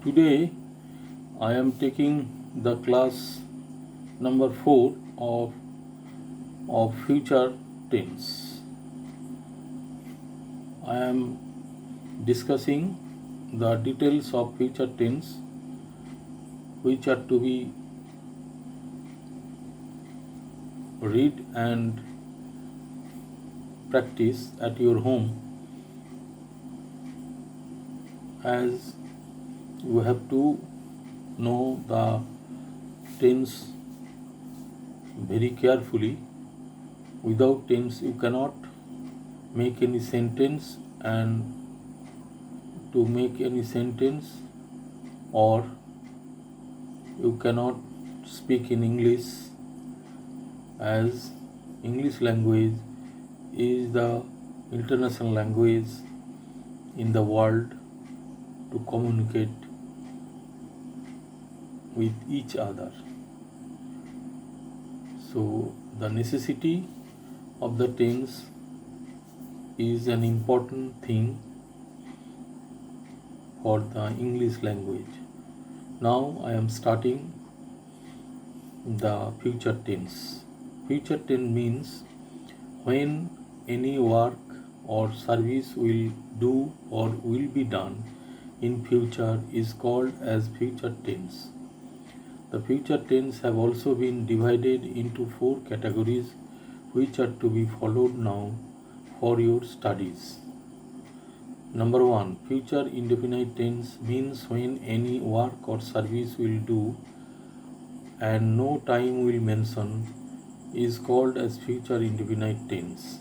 Today I am taking the class number 4 of future tense. I am discussing the details of future tense which are to be read and practice at your home, as you have to know the tense very carefully. Without tense you cannot make any sentence, and to make any sentence or you cannot speak in English, as English language is the international language in the world to communicate with each other. So the necessity of the tense is an important thing for the English language. Now I am starting the future tense. Future tense means when any work or service will do or will be done in future is called as future tense. The future tense have also been divided into 4 categories which are to be followed now for your studies. Number 1. Future indefinite tense means when any work or service will do and no time will mention is called as future indefinite tense.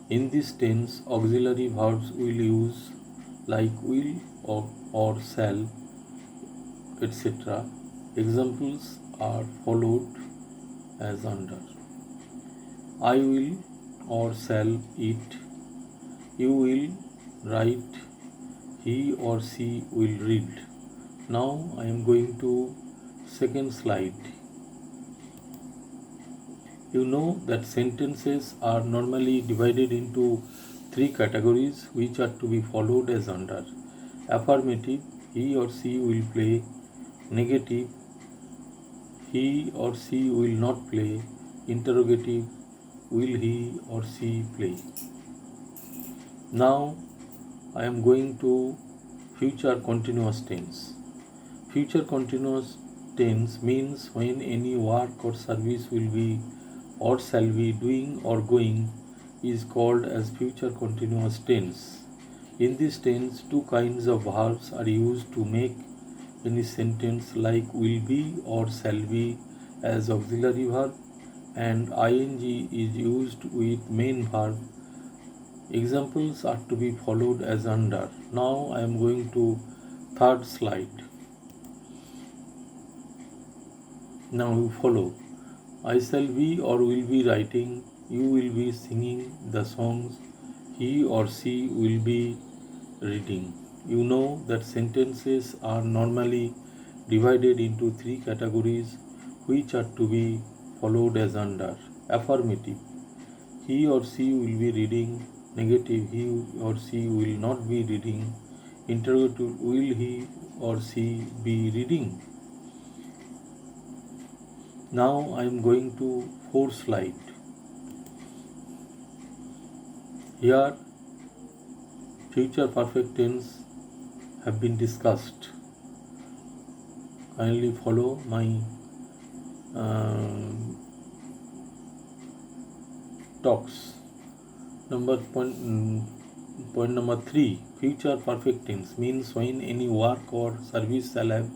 In this tense, auxiliary verbs will use like will or shall, etc. Examples are followed as under. I will or shall eat. You will write. He or she will read. Now I am going to second slide. You know that sentences are normally divided into 3 categories which are to be followed as under. Affirmative, he or she will play. Negative, he or she will not play. Interrogative, will he or she play? Now I am going to future continuous tense. Future continuous tense means when any work or service will be or shall be doing or going is called as future continuous tense. In this tense, 2 kinds of verbs are used to make any sentence, like will be or shall be as auxiliary verb, and ing is used with main verb. Examples are to be followed as under. Now I am going to third slide. Now you follow. I shall be or will be writing. You will be singing the songs. He or she will be reading. You know that sentences are normally divided into 3 categories which are to be followed as under. Affirmative, he or she will be reading. Negative, he or she will not be reading. Interrogative, will he or she be reading? Now I am going to fourth slide. Here future perfect tense have been discussed. Kindly follow my talks. Point number 3. Future perfect tense means when any work or service shall have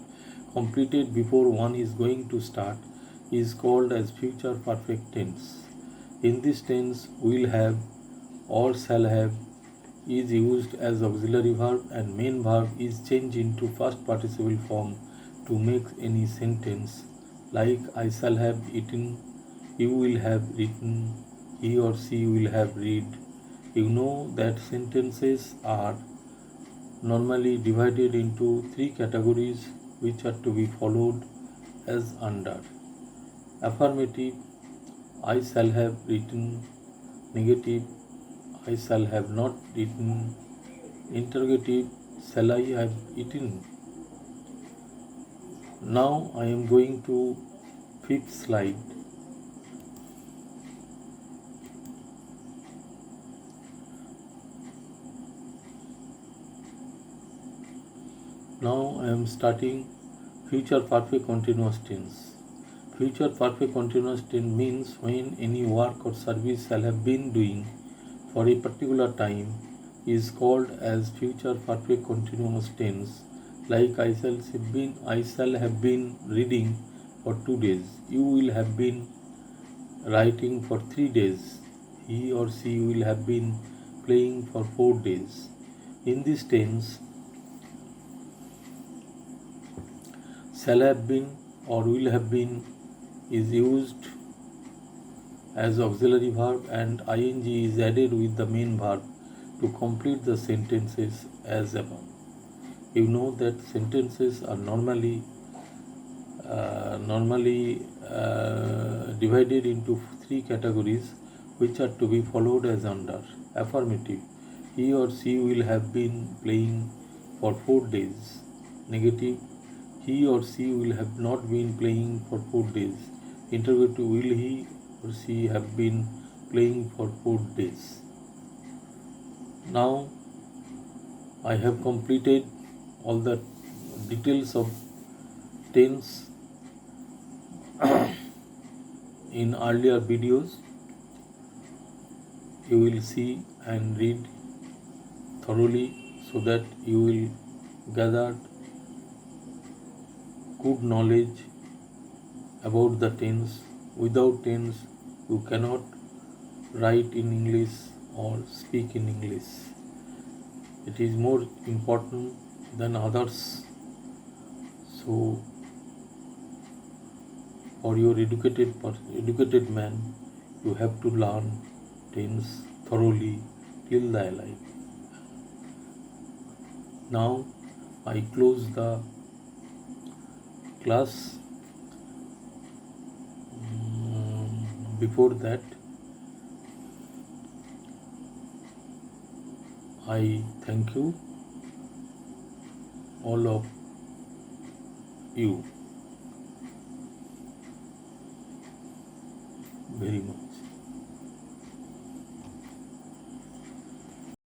completed before one is going to start is called as future perfect tense. In this tense, will have or shall have is used as auxiliary verb and main verb is changed into first participle form to make any sentence, like I shall have eaten, you will have written, he or she will have read. You know that sentences are normally divided into 3 categories which are to be followed as under. Affirmative, I shall have written. Negative, I shall have not eaten. Interrogative, shall I have eaten? Now I am going to fifth slide. Now I am starting future perfect continuous tense. Future perfect continuous tense means when any work or service shall have been doing for a particular time is called as future perfect continuous tense. Like I shall have been reading for 2 days. You will have been writing for 3 days. He or she will have been playing for 4 days. In this tense, shall have been or will have been is used as auxiliary verb and ing is added with the main verb to complete the sentences as above. You know that sentences are normally divided into three categories which are to be followed as under. Affirmative, he or she will have been playing for 4 days. Negative, he or she will have not been playing for 4 days. Interrogative, will he or she have been playing for 4 days. Now I have completed all the details of tense in earlier videos. You will see and read thoroughly so that you will gather good knowledge about the tense. Without tense, you cannot write in English or speak in English. It is more important than others. So, for your educated man, you have to learn tense thoroughly till thy life. Now, I close the class. Before that, I thank you, all of you, very much.